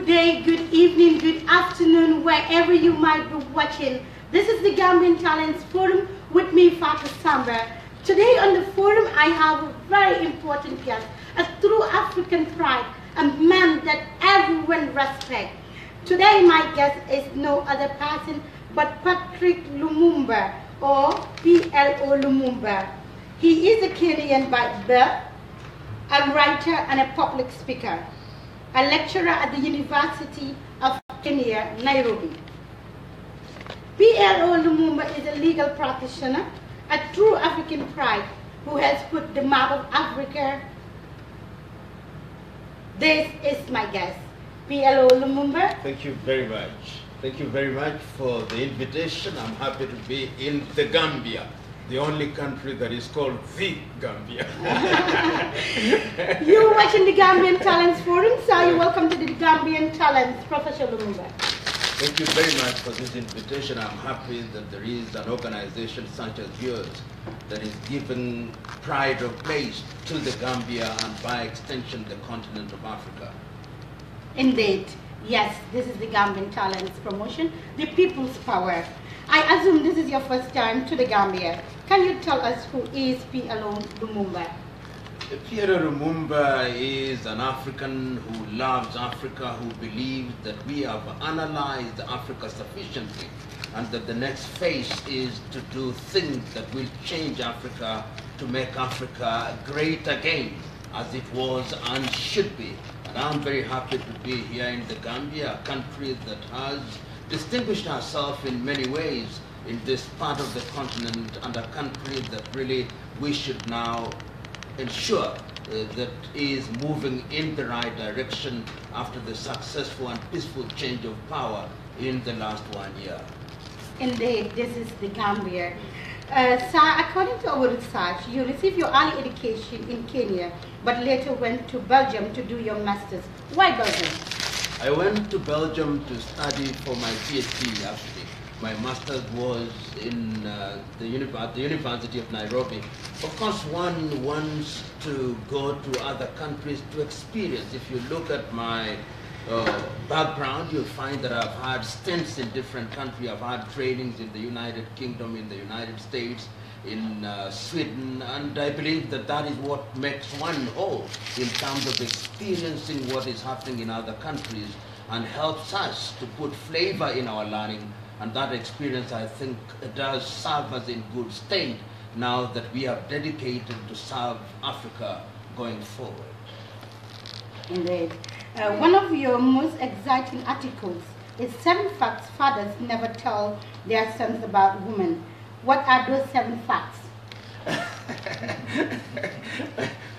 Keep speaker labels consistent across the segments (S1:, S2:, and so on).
S1: Good day, good evening, good afternoon, wherever you might be watching. This is the Gambian Talents Forum with me, Fata Samba. Today on the forum, I have a very important guest, a true African pride, a man that everyone respects. Today, my guest is no other person but Patrick Lumumba, or p.l.o. Lumumba. He is a Kenyan by birth, a writer and a public speaker, a lecturer at the University of Kenya, Nairobi. P.l.o. Lumumba is a legal practitioner, a true African pride who has put the map of Africa. This is my guest, P.l.o. Lumumba.
S2: Thank you very much. Thank you very much for the invitation. I'm happy to be in the Gambia, the only country that is called the Gambia.
S1: You're watching the Gambian Talents Forum, so you're welcome to the Gambian Talents, Professor Lumumba.
S2: Thank you very much for this invitation. I'm happy that there is an organization such as yours that is giving pride of place to the Gambia and by extension the continent of Africa.
S1: Indeed. Yes, this is the Gambian Talents promotion, the people's power. I assume this is your first time to the Gambia. Can you tell us who is p.l.o. Lumumba?
S2: P.l.o. Lumumba is an African who loves Africa, who believes that we have analyzed Africa sufficiently and that the next phase is to do things that will change Africa to make Africa great again as it was and should be. And I'm very happy to be here in the Gambia, a country that has distinguished herself in many ways in this part of the continent, and a country that really we should now ensure that is moving in the right direction after the successful and peaceful change of power in the last 1 year.
S1: Indeed, this is the Gambia. Sir, according to our research, you received your early education in Kenya, but later went to Belgium to do your master's. Why Belgium?
S2: I went to Belgium to study for my PhD, actually. My master's was in the University of Nairobi. Of course, one wants to go to other countries to experience. If you look at my background, you'll find that I've had stints in different countries. I've had trainings in the United Kingdom, in the United States, in Sweden, and I believe that that is what makes one whole in terms of experiencing what is happening in other countries and helps us to put flavor in our learning. And that experience, I think, does serve us in good state now that we are dedicated to serve Africa going forward.
S1: Indeed. One of your most exciting articles is 7 facts fathers never tell their sons about women. What are those 7 facts?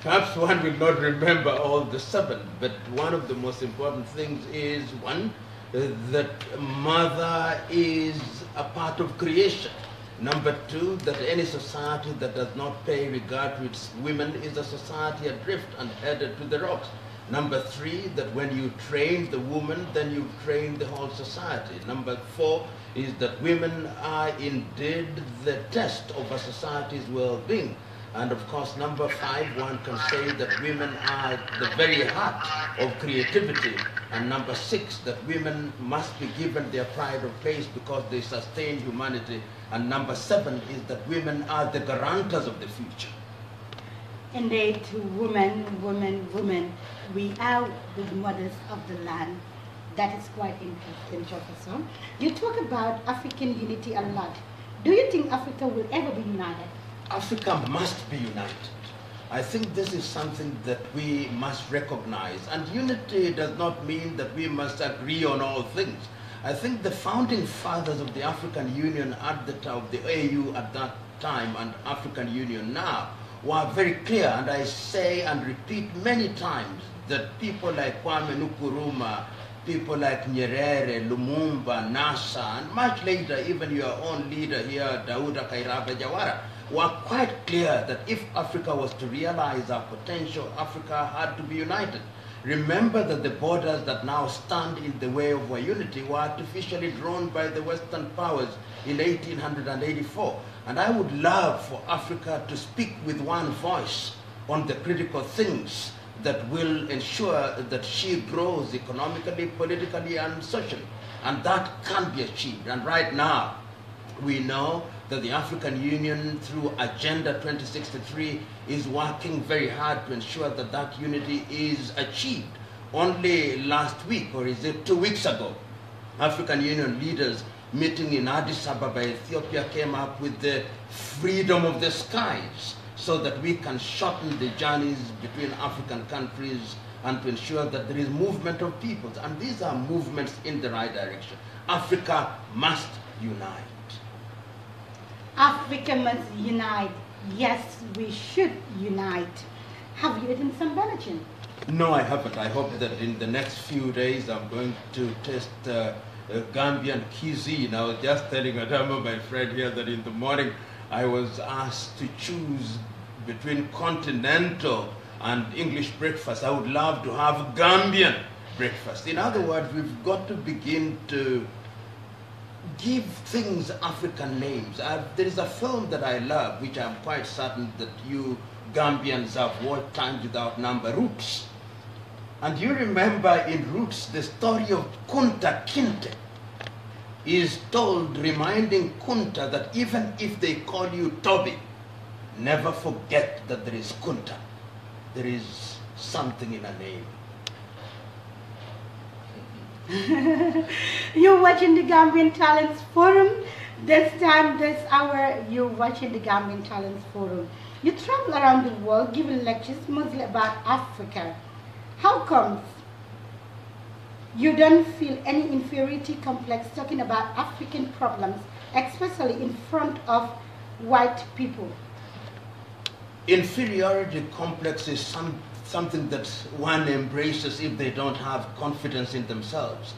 S2: Perhaps one will not remember all the 7, but one of the most important things is, one, that mother is a part of creation. Number 2, that any society that does not pay regard to its women is a society adrift and headed to the rocks. Number 3, that when you train the woman, then you train the whole society. Number 4 is that women are indeed the test of a society's well-being. And of course, number 5, one can say that women are the very heart of creativity. And number 6, that women must be given their pride of place because they sustain humanity. And number 7 is that women are the guarantors of the future.
S1: Indeed, women, women, women. We are the mothers of the land. That is quite interesting, Professor. You talk about African unity a lot. Do you think Africa will ever be united?
S2: Africa must be united. I think this is something that we must recognize. And unity does not mean that we must agree on all things. I think the founding fathers of the African Union at the time, the AU at that time and African Union now, were very clear, and I say and repeat many times that people like Kwame Nkrumah, people like Nyerere, Lumumba, Nasser, and much later even your own leader here, Dauda Kairaba Jawara, were quite clear that if Africa was to realize our potential, Africa had to be united. Remember that the borders that now stand in the way of our unity were artificially drawn by the Western powers in 1884. And I would love for Africa to speak with one voice on the critical things that will ensure that she grows economically, politically, and socially. And that can be achieved. And right now, we know that the African Union, through Agenda 2063, is working very hard to ensure that that unity is achieved. Only last week, or is it 2 weeks ago, African Union leaders meeting in Addis Ababa, Ethiopia, came up with the freedom of the skies so that we can shorten the journeys between African countries and to ensure that there is movement of peoples. And these are movements in the right direction. Africa must unite.
S1: Africa must unite. Yes, we should unite. Have you eaten some banachin?
S2: No, I haven't. I hope that in the next few days I'm going to test Gambian cuisine. I was just telling Adama, my friend here, that in the morning I was asked to choose between continental and English breakfast. I would love to have Gambian breakfast. In other words, we've got to begin to give things African names. There is a film that I love, which I'm quite certain that you Gambians have watched times without number, Roots. And you remember in Roots, the story of Kunta Kinte is told, reminding Kunta that even if they call you Toby, never forget that there is Kunta. There is something in a name.
S1: You're watching the Gambian Talents Forum. This hour, you're watching the Gambian Talents Forum. You travel around the world giving lectures mostly about Africa. How comes you don't feel any inferiority complex talking about African problems, especially in front of white people?
S2: Inferiority complex is something that one embraces if they don't have confidence in themselves.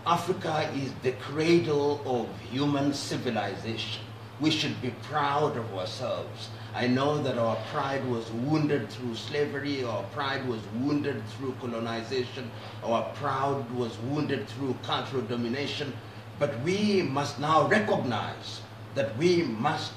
S2: Africa is the cradle of human civilization. We should be proud of ourselves. I know that our pride was wounded through slavery, our pride was wounded through colonization, our pride was wounded through cultural domination, but we must now recognize that we must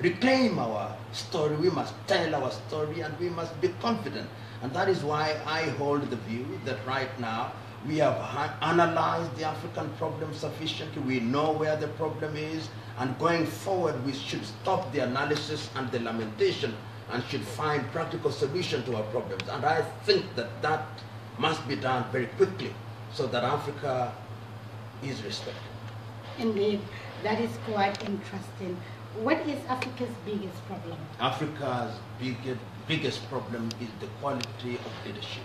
S2: reclaim our story, we must tell our story, and we must be confident. And that is why I hold the view that right now we have analyzed the African problem sufficiently, we know where the problem is, and going forward we should stop the analysis and the lamentation and should find practical solution to our problems. And I think that that must be done very quickly so that Africa is respected.
S1: Indeed, that is quite interesting. What is Africa's biggest problem?
S2: Africa's biggest problem is the quality of leadership.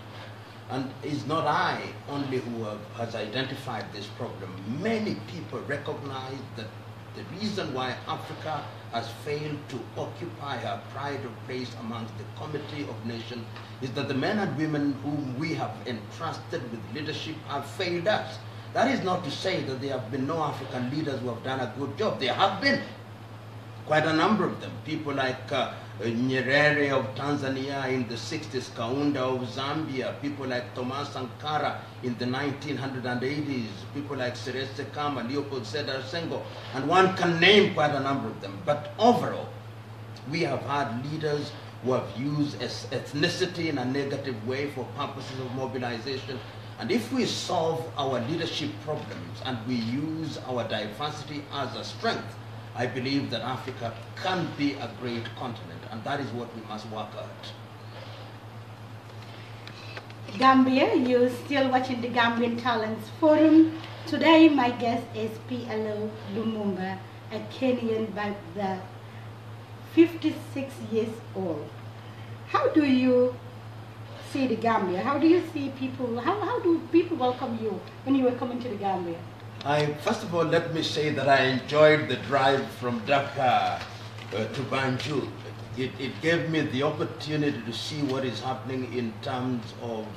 S2: And it's not I only who has identified this problem. Many people recognize that the reason why Africa has failed to occupy her pride of place amongst the community of nations is that the men and women whom we have entrusted with leadership have failed us. That is not to say that there have been no African leaders who have done a good job. There have been quite a number of them. People like Nyerere of Tanzania in the 60s, Kaunda of Zambia, people like Thomas Sankara in the 1980s, people like Seretse Kama, Leopold Sedar Senghor, and one can name quite a number of them. But overall, we have had leaders who have used ethnicity in a negative way for purposes of mobilization. And if we solve our leadership problems and we use our diversity as a strength, I believe that Africa can be a great continent, and that is what we must work at.
S1: Gambia, you're still watching the Gambian Talents Forum. Today, my guest is p.l.o. Lumumba, a Kenyan by the 56 years old. How do you see the Gambia? How do you see people? How do people welcome you when you were coming to the Gambia?
S2: First of all, let me say that I enjoyed the drive from Dakar to Banjul. It gave me the opportunity to see what is happening in terms of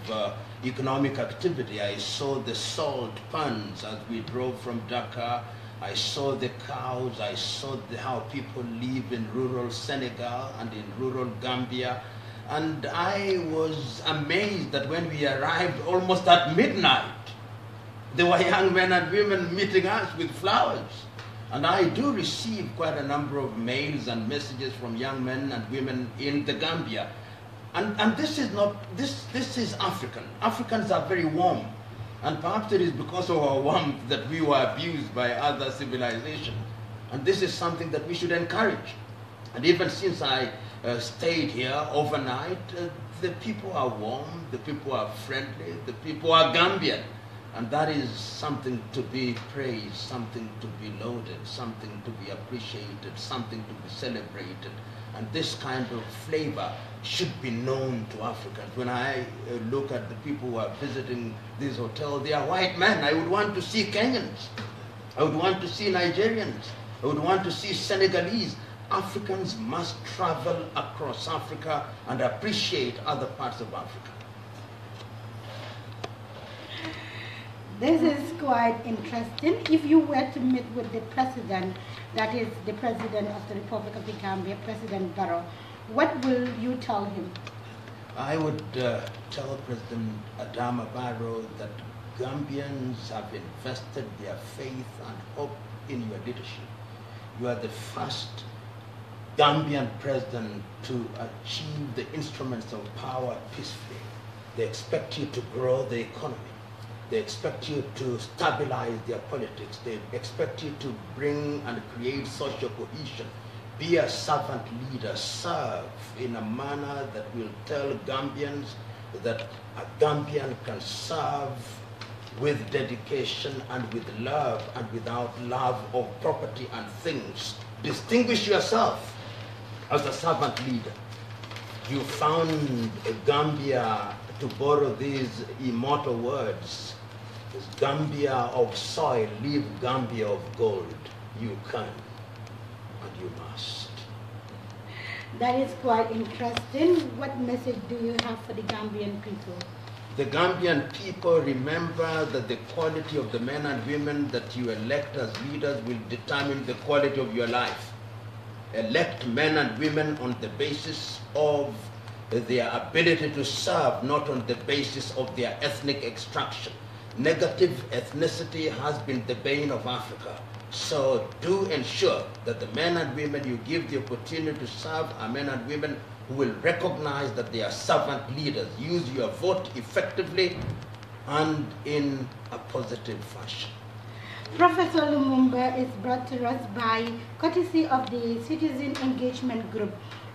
S2: economic activity. I saw the salt pans as we drove from Dakar. I saw the cows. I saw how people live in rural Senegal and in rural Gambia. And I was amazed that when we arrived almost at midnight, there were young men and women meeting us with flowers. And I do receive quite a number of mails and messages from young men and women in the Gambia. And this is not, this is African. Africans are very warm. And perhaps it is because of our warmth that we were abused by other civilizations. And this is something that we should encourage. And even since I stayed here overnight, the people are warm, the people are friendly, the people are Gambian. And that is something to be praised, something to be lauded, something to be appreciated, something to be celebrated. And this kind of flavor should be known to Africans. When I look at the people who are visiting this hotel, they are white men. I would want to see Kenyans. I would want to see Nigerians. I would want to see Senegalese. Africans must travel across Africa and appreciate other parts of Africa.
S1: This is quite interesting. If you were to meet with the president, that is the president of the Republic of the Gambia, President Barrow, what will you tell him?
S2: I would tell President Adama Barrow that Gambians have invested their faith and hope in your leadership. You are the first Gambian president to achieve the instruments of power peacefully. They expect you to grow the economy. They expect you to stabilize their politics. They expect you to bring and create social cohesion. Be a servant leader. Serve in a manner that will tell Gambians that a Gambian can serve with dedication and with love and without love of property and things. Distinguish yourself as a servant leader. You found Gambia, to borrow these immortal words, is Gambia of soil, leave Gambia of gold. You can and you must.
S1: That is quite interesting. What message do you have for the Gambian people?
S2: The Gambian people, remember that the quality of the men and women that you elect as leaders will determine the quality of your life. Elect men and women on the basis of their ability to serve, not on the basis of their ethnic extraction. Negative ethnicity has been the bane of Africa. So do ensure that the men and women you give the opportunity to serve are men and women who will recognize that they are servant leaders. Use your vote effectively and in a positive fashion.
S1: Professor Lumumba is brought to us by courtesy of the Citizen Engagement Group.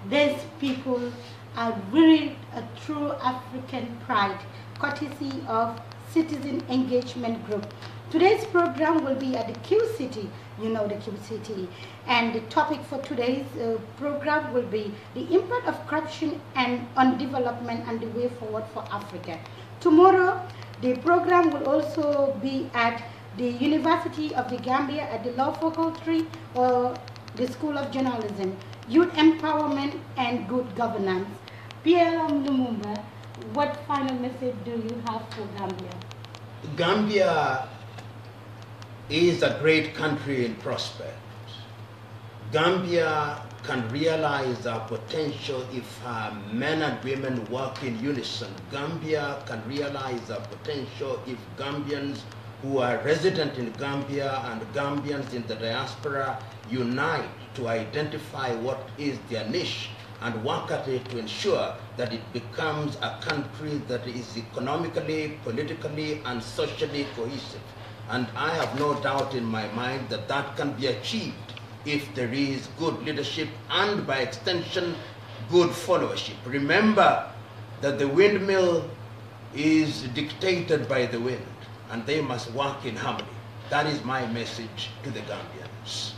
S1: These people are really a true African pride, courtesy of Citizen Engagement Group. Today's program will be at the Q City, you know the Q City, and the topic for today's program will be the impact of corruption and on development and the way forward for Africa. Tomorrow, the program will also be at the University of the Gambia at the Law Faculty or the School of Journalism, Youth Empowerment and Good Governance. p.l.o. Lumumba, what final message do you have for Gambia?
S2: Gambia is a great country in prospect. Gambia can realize our potential if men and women work in unison. Gambia can realize our potential if Gambians who are resident in Gambia and Gambians in the diaspora unite to identify what is their niche and work at it to ensure that it becomes a country that is economically, politically, and socially cohesive. And I have no doubt in my mind that that can be achieved if there is good leadership and, by extension, good followership. Remember that the windmill is dictated by the wind, and they must work in harmony. That is my message to the Gambians.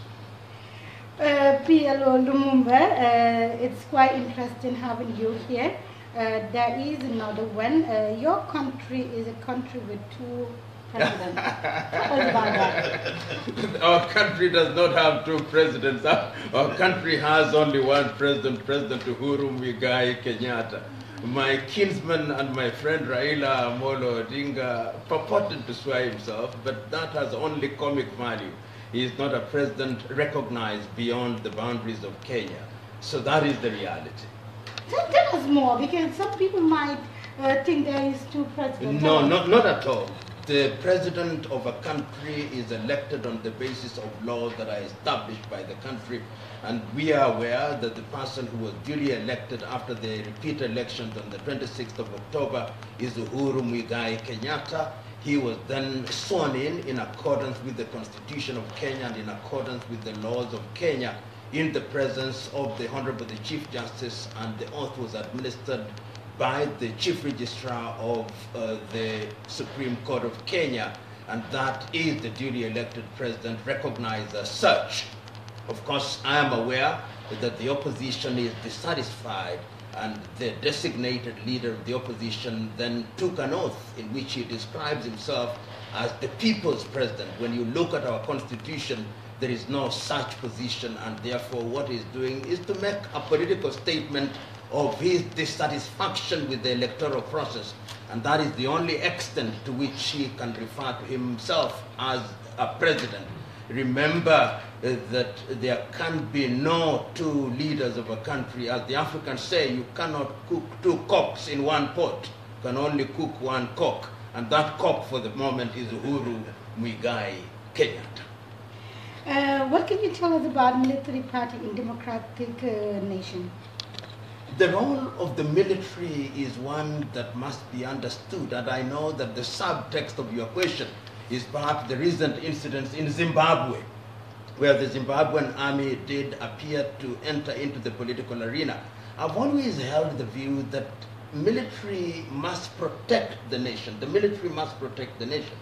S1: p.l.o. Lumumba, it's quite interesting having you here. There is another one. Your country is a country with two presidents. Tell us about that.
S2: Our country does not have two presidents. Our country has only one president, President Uhuru Muigai Kenyatta. My kinsman and my friend Raila Amolo Odinga purported to swear himself, but that has only comic value. He is not a president recognized beyond the boundaries of Kenya. So that is the reality.
S1: Tell us more, because some people might think there is two presidents.
S2: No, not at all. The president of a country is elected on the basis of laws that are established by the country, and we are aware that the person who was duly elected after the repeat elections on the 26th of October is Uhuru Muigai Kenyatta. He was then sworn in accordance with the Constitution of Kenya and in accordance with the laws of Kenya in the presence of the Honorable the Chief Justice, and the oath was administered by the Chief Registrar of the Supreme Court of Kenya, and that is the duly elected president recognized as such. Of course, I am aware that the opposition is dissatisfied, and the designated leader of the opposition then took an oath in which he describes himself as the people's president. When you look at our constitution, there is no such position, and therefore what he's doing is to make a political statement of his dissatisfaction with the electoral process, and that is the only extent to which he can refer to himself as a president. Remember that there can be no two leaders of a country. As the Africans say, you cannot cook two cocks in one pot. You can only cook one cock, and that cock for the moment is Uhuru Muigai Kenyatta.
S1: What can you tell us about military party in democratic nation?
S2: The role of the military is one that must be understood, and I know that the subtext of your question is perhaps the recent incidents in Zimbabwe, where the Zimbabwean army did appear to enter into the political arena. I've always held the view that military must protect the nation. The military must protect the nation.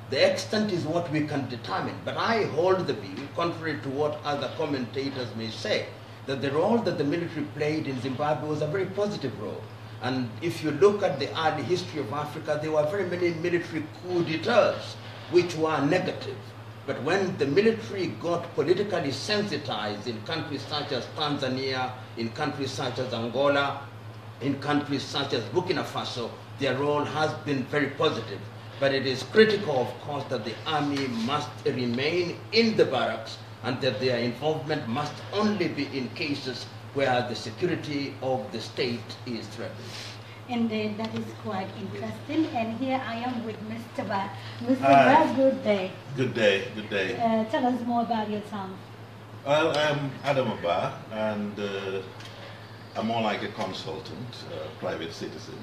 S2: The extent is what we can determine, but I hold the view, contrary to what other commentators may say, that the role that the military played in Zimbabwe was a very positive role. And if you look at the early history of Africa, there were very many military coup d'etats which were negative. But when the military got politically sensitized in countries such as Tanzania, in countries such as Angola, in countries such as Burkina Faso, their role has been very positive. But it is critical, of course, that the army must remain in the barracks, and that their involvement must only be in cases where the security of the state is threatened.
S1: And that is quite interesting. And here I am with Mr. Ba. Mr. Ba, good day.
S3: Good day, good day.
S1: Tell us more about yourself.
S3: Well, I'm Adam Ba, and I'm more like a consultant, private citizen.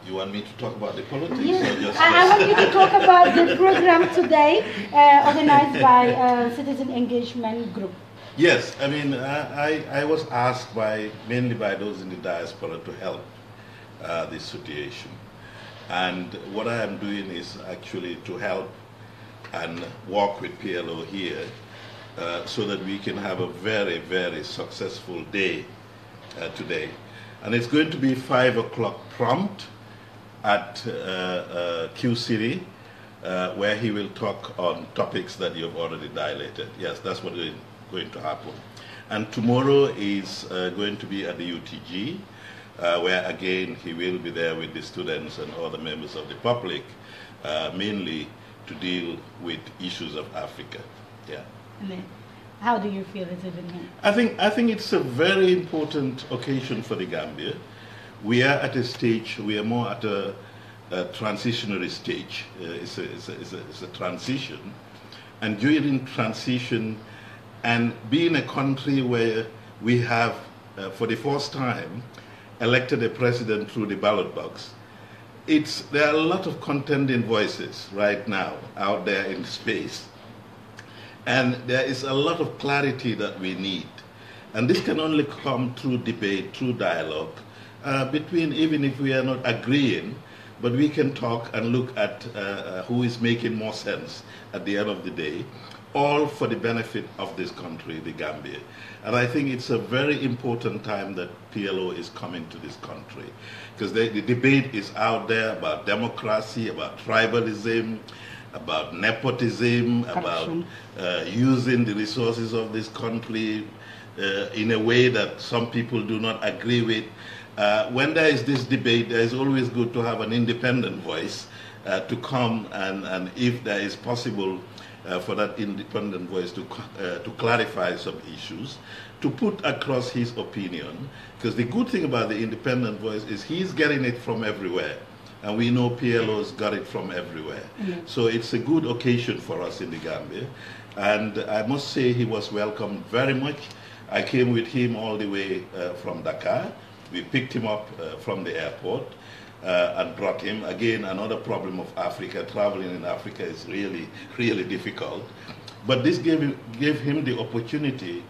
S3: You want me to talk about the politics?
S1: Yes.
S3: Or just
S1: I want you to talk about the program today organized by Citizen Engagement Group.
S3: Yes, I mean, I was asked mainly by those in the diaspora to help this situation. And what I am doing is actually to help and work with p.l.o. here so that we can have a very, very successful day today. And it's going to be 5 o'clock prompt at Q City, where he will talk on topics that you've already dilated. Yes, that's what is going to happen. And tomorrow is going to be at the UTG, where again he will be there with the students and other members of the public, mainly to deal with issues of Africa. Yeah.
S1: How do you feel is it in here?
S3: I think it's a very important occasion for the Gambia. We are at a stage, we are more at a transitionary stage. It's a transition. And during transition, and being a country where we have, for the first time, elected a president through the ballot box, there are a lot of contending voices right now out there in space. And there is a lot of clarity that we need. And this can only come through debate, through dialogue, between, even if we are not agreeing, but we can talk and look at who is making more sense at the end of the day, all for the benefit of this country, the Gambia. And I think it's a very important time that p.l.o. is coming to this country, because the debate is out there about democracy, about tribalism, about nepotism,
S1: corruption,
S3: about using the resources of this country in a way that some people do not agree with. When there is this debate, there is always good to have an independent voice to come and if there is possible for that independent voice to clarify some issues, to put across his opinion. Because the good thing about the independent voice is he's getting it from everywhere. and we know p.l.o.'s got it from everywhere. So it's a good occasion for us in the Gambia, and I must say he was welcomed very much. I came with him all the way from Dakar. We picked him up from the airport and brought him. Again, another problem of Africa. Traveling in Africa is really, really difficult. But this gave him the opportunity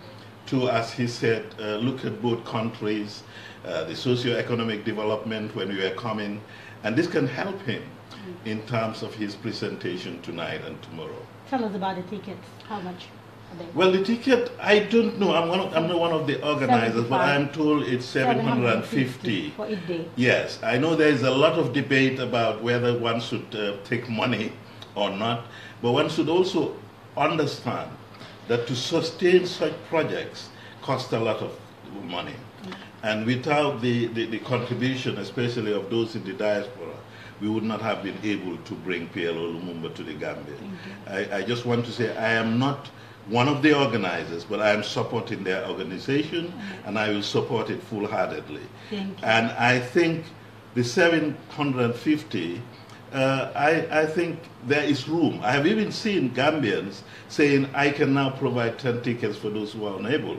S3: to, as he said, look at both countries, the socio-economic development when we were coming, and this can help him in terms of his presentation tonight and tomorrow.
S1: Tell us about the tickets. How much?
S3: Well, the ticket, I don't know. I'm not one of the organizers, but I'm told it's 750
S1: for each day.
S3: Yes, I know there is a lot of debate about whether one should take money or not, but one should also understand that to sustain such projects costs a lot of money. And without the contribution, especially of those in the diaspora, we would not have been able to bring p.l.o. Lumumba to the Gambia. I just want to say I am not one of the organizers, but I am supporting their organization, and I will support it full-heartedly. And I think the 750, I think there is room. I have even seen Gambians saying, I can now provide 10 tickets for those who are unable.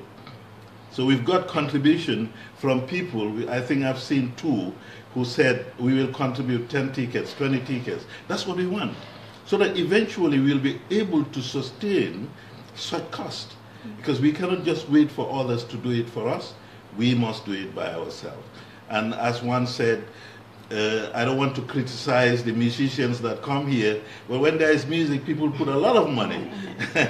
S3: So we've got contribution from people. I think I've seen 2 who said, we will contribute 10 tickets, 20 tickets. That's what we want. So that eventually we'll be able to sustain such cost, because we cannot just wait for others to do it for us. We must do it by ourselves. And as one said, I don't want to criticize the musicians that come here, but when there is music, people put a lot of money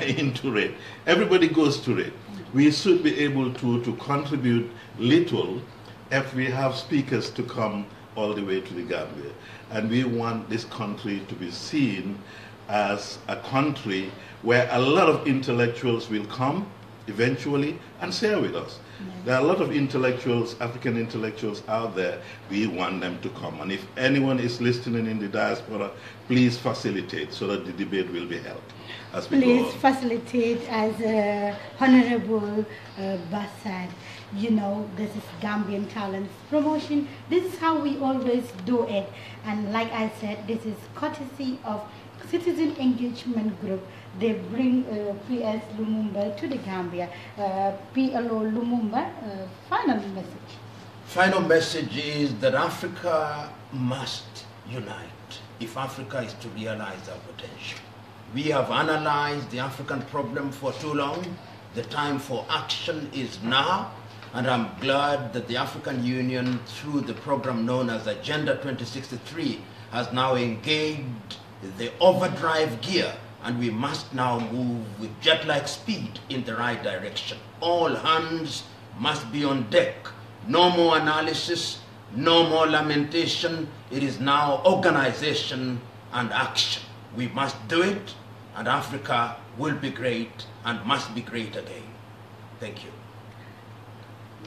S3: into it. Everybody goes to it. We should be able to contribute little if we have speakers to come all the way to the Gambia. And we want this country to be seen as a country where a lot of intellectuals will come eventually and share with us. There are a lot of intellectuals, African intellectuals out there. We want them to come. And if anyone is listening in the diaspora, please facilitate so that the debate will be held. As we
S1: Please facilitate, as Honorable Bass said. You know, this is Gambian Talents Promotion. This is how we always do it. And like I said, this is courtesy of Citizen Engagement Group. They bring P.s. Lumumba to the Gambia. p.l.o. Lumumba, final message.
S2: Final message is that Africa must unite if Africa is to realize our potential. We have analyzed the African problem for too long. The time for action is now. And I'm glad that the African Union, through the program known as Agenda 2063, has now engaged the overdrive gear, and we must now move with jet-like speed in the right direction. All hands must be on deck. No more analysis, no more lamentation. It is now organization and action. We must do it, and Africa will be great and must be great again. Thank you.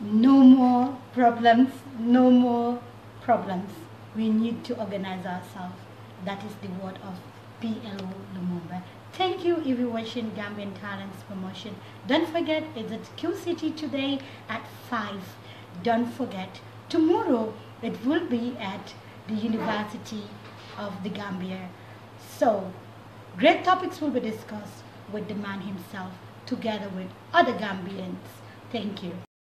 S1: No more problems, no more problems. We need to organize ourselves. That is the word of p.l.o. Lumumba. Thank you if you're watching Gambian Talents Promotion. Don't forget, it's at Q City today at 5. Don't forget, tomorrow it will be at the University of the Gambia. So, great topics will be discussed with the man himself, together with other Gambians. Thank you.